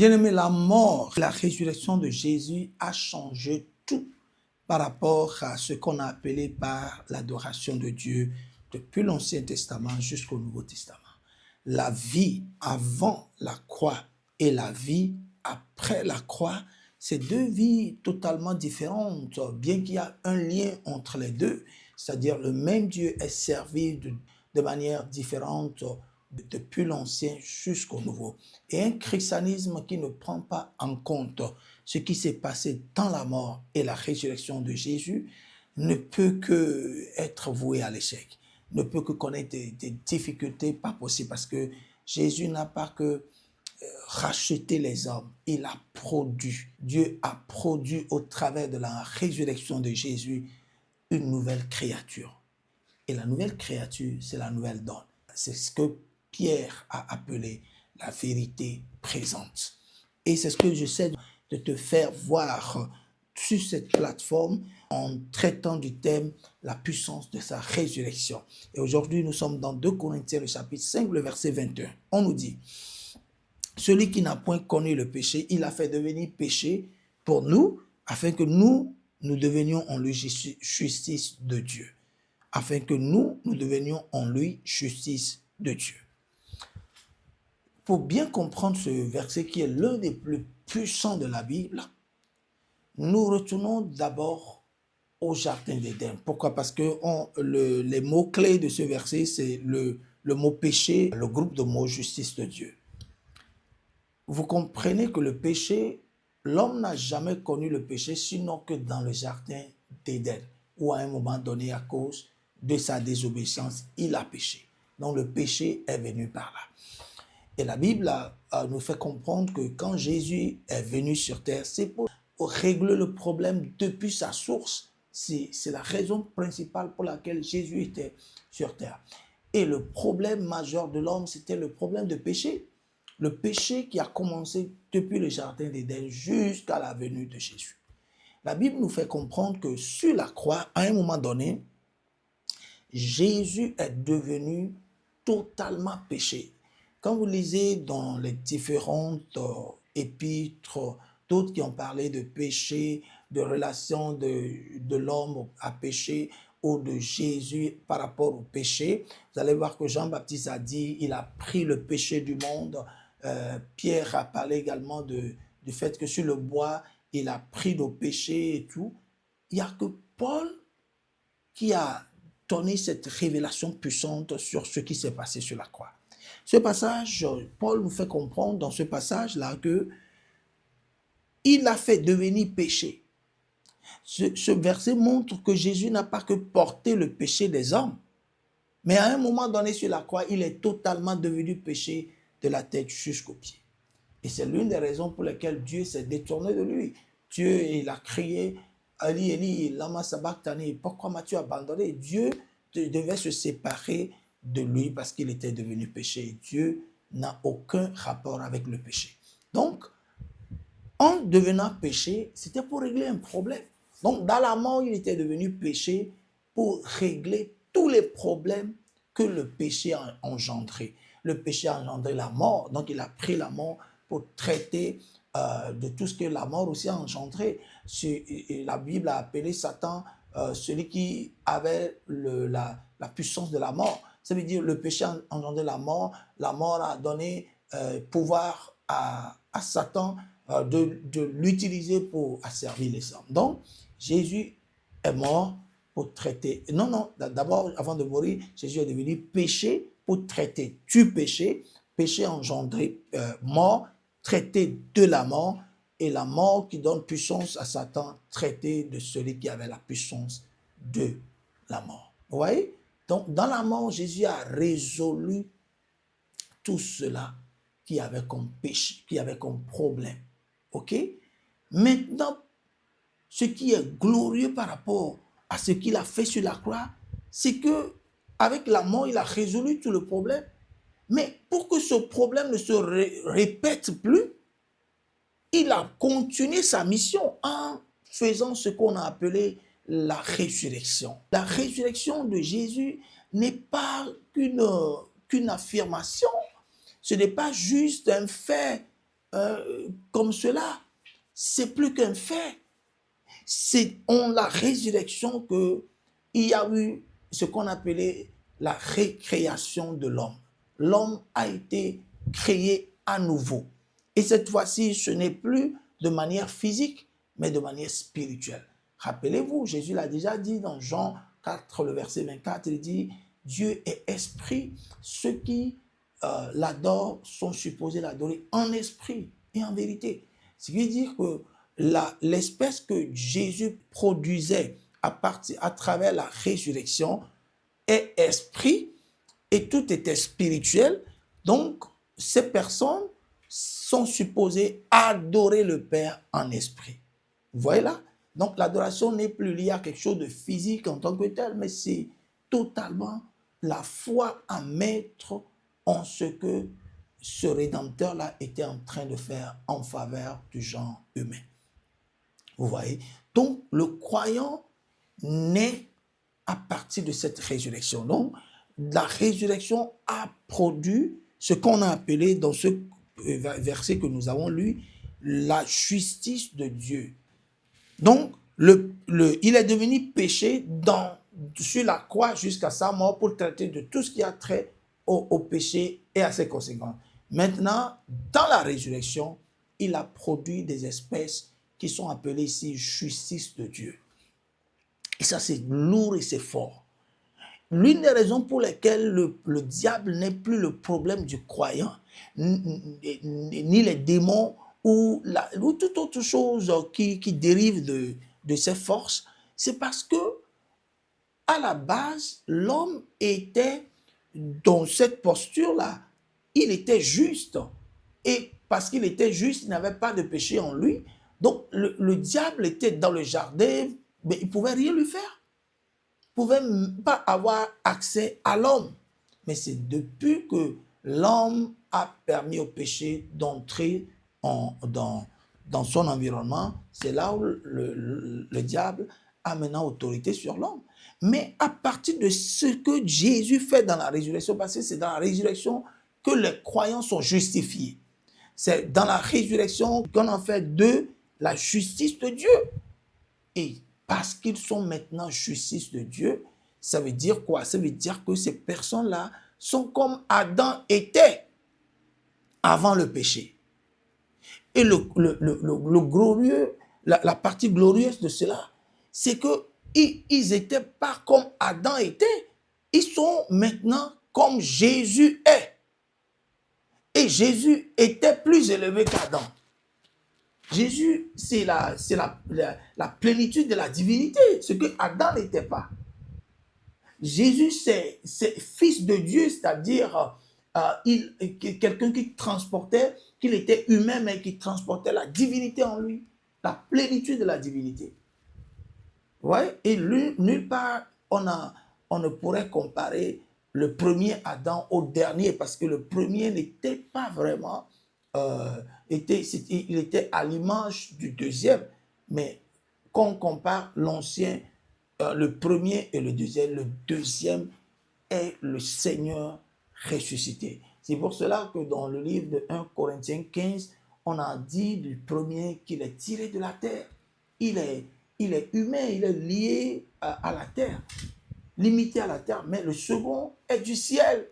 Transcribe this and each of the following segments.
Bien-aimé, la mort, la résurrection de Jésus a changé tout par rapport à ce qu'on a appelé par l'adoration de Dieu depuis l'Ancien Testament jusqu'au Nouveau Testament. La vie avant la croix et la vie après la croix, c'est deux vies totalement différentes, bien qu'il y a un lien entre les deux, c'est-à-dire le même Dieu est servi de manière différente depuis l'Ancien jusqu'au Nouveau. Et un christianisme qui ne prend pas en compte ce qui s'est passé dans la mort et la résurrection de Jésus ne peut que être voué à l'échec, ne peut que connaître des difficultés pas possibles parce que Jésus n'a pas que racheté les hommes, il a produit, Dieu a produit au travers de la résurrection de Jésus une nouvelle créature. Et la nouvelle créature, c'est la nouvelle donne. C'est ce que Pierre a appelé la vérité présente. Et c'est ce que j'essaie de te faire voir sur cette plateforme en traitant du thème la puissance de sa résurrection. Et aujourd'hui, nous sommes dans 2 Corinthiens, le chapitre 5, le verset 21. On nous dit, celui qui n'a point connu le péché, il a fait devenir péché pour nous, afin que nous devenions en lui justice de Dieu. Afin que nous devenions en lui justice de Dieu. Pour bien comprendre ce verset qui est l'un des plus puissants de la Bible, nous retournons d'abord au jardin d'Éden. Pourquoi? Parce que les mots-clés de ce verset, c'est le mot péché, le groupe de mots justice de Dieu. Vous comprenez que le péché, l'homme n'a jamais connu le péché sinon que dans le jardin d'Éden, où à un moment donné, à cause de sa désobéissance, il a péché. Donc le péché est venu par là. Et la Bible nous fait comprendre que quand Jésus est venu sur terre, c'est pour régler le problème depuis sa source. C'est la raison principale pour laquelle Jésus était sur terre. Et le problème majeur de l'homme, c'était le problème de péché. Le péché qui a commencé depuis le jardin d'Éden jusqu'à la venue de Jésus. La Bible nous fait comprendre que sur la croix, à un moment donné, Jésus est devenu totalement péché. Quand vous lisez dans les différentes épîtres, d'autres qui ont parlé de péché, de relation de l'homme à péché ou de Jésus par rapport au péché, vous allez voir que Jean-Baptiste a dit, il a pris le péché du monde. Pierre a parlé également du fait que sur le bois, il a pris nos péchés et tout. Il n'y a que Paul qui a donné cette révélation puissante sur ce qui s'est passé sur la croix. Ce passage, Paul nous fait comprendre dans ce passage-là que il a fait devenir péché. Ce verset montre que Jésus n'a pas que porté le péché des hommes, mais à un moment donné sur la croix, il est totalement devenu péché de la tête jusqu'aux pieds. Et c'est l'une des raisons pour lesquelles Dieu s'est détourné de lui. Dieu, il a crié, Eli, Eli, lama sabachthani, pourquoi m'as-tu abandonné? Dieu devait se séparer de lui parce qu'il était devenu péché. Dieu n'a aucun rapport avec le péché. Donc, en devenant péché, c'était pour régler un problème. Donc, dans la mort, il était devenu péché pour régler tous les problèmes que le péché a engendré. Le péché a engendré la mort, donc il a pris la mort pour traiter de tout ce que la mort aussi a engendré. La Bible a appelé Satan celui qui avait la puissance de la mort. Ça veut dire le péché a engendré la mort a donné pouvoir à Satan de l'utiliser pour asservir les hommes. Donc, Jésus est mort pour traiter. Non, d'abord, avant de mourir, Jésus est devenu péché pour traiter du péché. Péché engendré mort, traité de la mort, et la mort qui donne puissance à Satan, traité de celui qui avait la puissance de la mort. Vous voyez? Donc, dans la mort, Jésus a résolu tout cela qui avait comme péché, qui avait comme problème. OK? Maintenant, ce qui est glorieux par rapport à ce qu'il a fait sur la croix, c'est que avec la mort, il a résolu tout le problème. Mais pour que ce problème ne se répète plus, il a continué sa mission en faisant ce qu'on a appelé la résurrection. La résurrection de Jésus n'est pas qu'une affirmation, ce n'est pas juste un fait comme cela. C'est plus qu'un fait. C'est en la résurrection qu'il y a eu ce qu'on appelait la récréation de l'homme. L'homme a été créé à nouveau. Et cette fois-ci, ce n'est plus de manière physique, mais de manière spirituelle. Rappelez-vous, Jésus l'a déjà dit dans Jean 4, le verset 24, il dit, Dieu est esprit, ceux qui l'adorent sont supposés l'adorer en esprit et en vérité. Ce qui veut dire que l'espèce que Jésus produisait à travers la résurrection est esprit et tout était spirituel. Donc, ces personnes sont supposées adorer le Père en esprit. Vous voyez là? Donc, l'adoration n'est plus liée à quelque chose de physique en tant que tel, mais c'est totalement la foi à mettre en ce que ce Rédempteur-là était en train de faire en faveur du genre humain. Vous voyez? Donc, le croyant naît à partir de cette résurrection. Donc, la résurrection a produit ce qu'on a appelé dans ce verset que nous avons lu, la justice de Dieu. Donc, il est devenu péché sur la croix jusqu'à sa mort pour traiter de tout ce qui a trait au péché et à ses conséquences. Maintenant, dans la résurrection, il a produit des espèces qui sont appelées ici justice de Dieu. Et ça, c'est lourd et c'est fort. L'une des raisons pour lesquelles le diable n'est plus le problème du croyant, ni les démons ou toute autre chose qui dérive de ces forces, c'est parce que à la base, l'homme était dans cette posture-là. Il était juste. Et parce qu'il était juste, il n'avait pas de péché en lui. Donc, le diable était dans le jardin, mais il ne pouvait rien lui faire. Il ne pouvait pas avoir accès à l'homme. Mais c'est depuis que l'homme a permis au péché d'entrer dans son environnement, c'est là où le diable a maintenant autorité sur l'homme. Mais à partir de ce que Jésus fait dans la résurrection, parce que c'est dans la résurrection que les croyants sont justifiés. C'est dans la résurrection qu'on en fait d'eux la justice de Dieu. Et parce qu'ils sont maintenant justice de Dieu, ça veut dire quoi? Ça veut dire que ces personnes-là sont comme Adam était avant le péché. Et le glorieux, la partie glorieuse de cela, c'est qu'ils n'étaient pas comme Adam était. Ils sont maintenant comme Jésus est. Et Jésus était plus élevé qu'Adam. Jésus, c'est la plénitude de la divinité, ce que Adam n'était pas. Jésus, c'est fils de Dieu, c'est-à-dire quelqu'un qui transportait, qu'il était humain, mais qui transportait la divinité en lui, la plénitude de la divinité. Ouais? Et nulle part, on ne pourrait comparer le premier Adam au dernier, parce que le premier n'était pas vraiment, il était à l'image du deuxième, mais quand on compare l'ancien, le premier et le deuxième est le Seigneur ressuscité. C'est pour cela que dans le livre de 1 Corinthiens 15, on a dit du premier qu'il est tiré de la terre. Il est humain, il est lié à la terre, limité à la terre, mais le second est du ciel.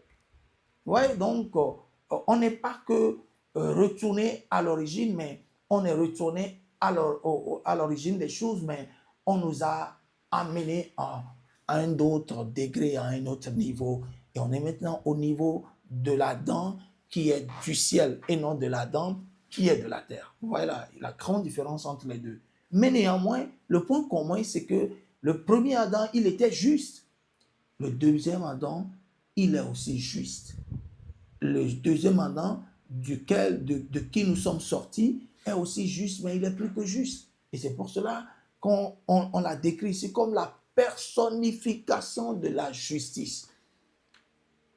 Ouais, donc, on n'est pas que retourné à l'origine, mais on est retourné à l'origine des choses, mais on nous a amené à un autre degré, à un autre niveau. Et on est maintenant au niveau de l'Adam qui est du ciel et non de l'Adam qui est de la terre. Voilà la grande différence entre les deux. Mais néanmoins, le point commun, c'est que le premier Adam, il était juste. Le deuxième Adam, il est aussi juste. Le deuxième Adam, de qui nous sommes sortis, est aussi juste, mais il est plus que juste. Et c'est pour cela qu'on l'a décrit ici comme la personnification de la justice.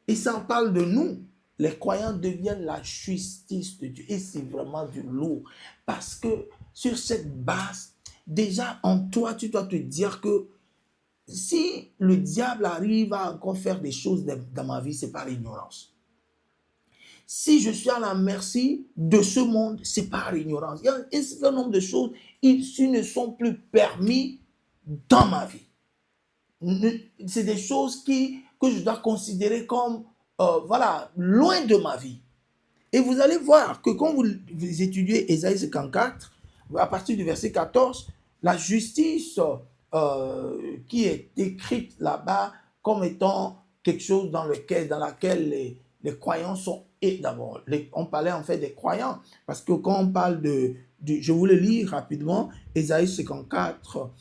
Et ça en parle de nous. Les croyants deviennent la justice de Dieu. Et c'est vraiment du lourd. Parce que sur cette base, déjà en toi, tu dois te dire que si le diable arrive à encore faire des choses dans ma vie, c'est par ignorance. Si je suis à la merci de ce monde, c'est par ignorance. Il y a un certain nombre de choses qui ne sont plus permis dans ma vie. C'est des choses que je dois considérer comme, voilà, loin de ma vie. Et vous allez voir que quand vous étudiez Ésaïe 54, à partir du verset 14, la justice qui est décrite là-bas comme étant quelque chose dans laquelle les croyants sont. Et d'abord, on parlait en fait des croyants, parce que quand on parle je vous le lis rapidement, Ésaïe 54,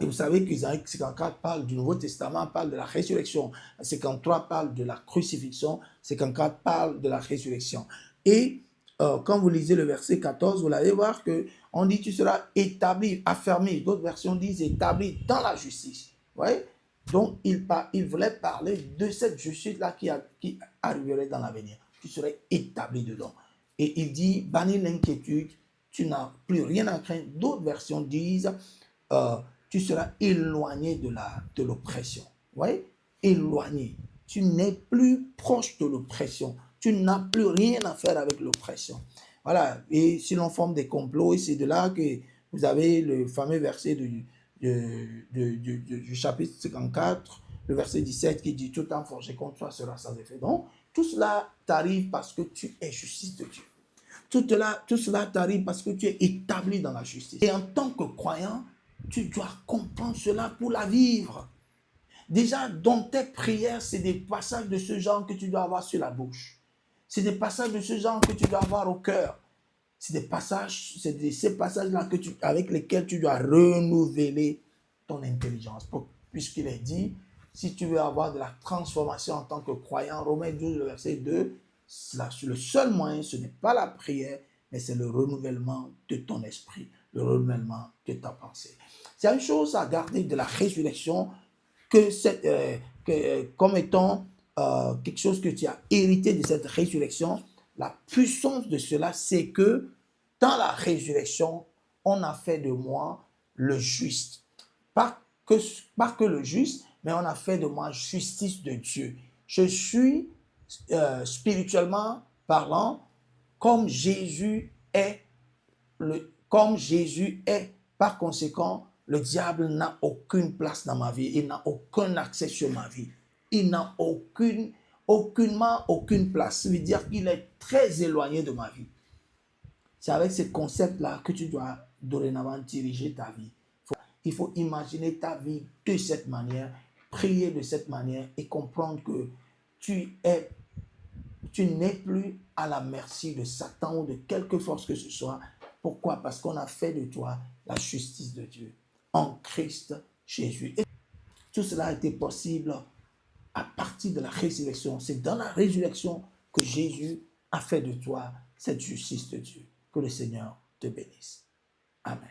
et vous savez qu'Ésaïe 54 parle du Nouveau Testament, parle de la résurrection. 53 parle de la crucifixion. 54 parle de la résurrection. Et quand vous lisez le verset 14, vous allez voir qu'on dit tu seras établi, affermi. D'autres versions disent établi dans la justice. Vous voyez? Donc, il voulait parler de cette justice-là qui arriverait dans l'avenir. Tu serais établi dedans. Et il dit, bannis l'inquiétude, tu n'as plus rien à craindre. D'autres versions disent, tu seras éloigné de l'oppression. Vous voyez? Éloigné. Tu n'es plus proche de l'oppression. Tu n'as plus rien à faire avec l'oppression. Voilà. Et si l'on forme des complots, et c'est de là que vous avez le fameux verset du chapitre 54, le verset 17 qui dit « Tout temps forgé contre toi sera sans effet ». Donc, tout cela t'arrive parce que tu es justice de Dieu. Tout cela t'arrive parce que tu es établi dans la justice. Et en tant que croyant, tu dois comprendre cela pour la vivre. Déjà, dans tes prières, c'est des passages de ce genre que tu dois avoir sur la bouche. C'est des passages de ce genre que tu dois avoir au cœur. C'est ces passages-là avec lesquels tu dois renouveler ton intelligence. Puisqu'il est dit, si tu veux avoir de la transformation en tant que croyant, Romains 12, le verset 2, le seul moyen, ce n'est pas la prière, mais c'est le renouvellement de ton esprit, le renouvellement de ta pensée. C'est une chose à garder de la résurrection comme étant quelque chose que tu as hérité de cette résurrection. La puissance de cela, c'est que dans la résurrection, on a fait de moi le juste. Pas que le juste, mais on a fait de moi justice de Dieu. Je suis, spirituellement parlant, comme Jésus est. Comme Jésus est. Par conséquent, le diable n'a aucune place dans ma vie. Il n'a aucun accès sur ma vie. Il n'a aucunement aucune place. Ça veut dire qu'il est très éloigné de ma vie. C'est avec ce concept-là que tu dois dorénavant diriger ta vie. Il faut imaginer ta vie de cette manière, prier de cette manière et comprendre que tu n'es plus à la merci de Satan ou de quelque force que ce soit. Pourquoi? Parce qu'on a fait de toi la justice de Dieu en Christ Jésus. Et tout cela a été possible à partir de la résurrection. C'est dans la résurrection que Jésus a fait de toi cette justice de Dieu. Que le Seigneur te bénisse. Amen.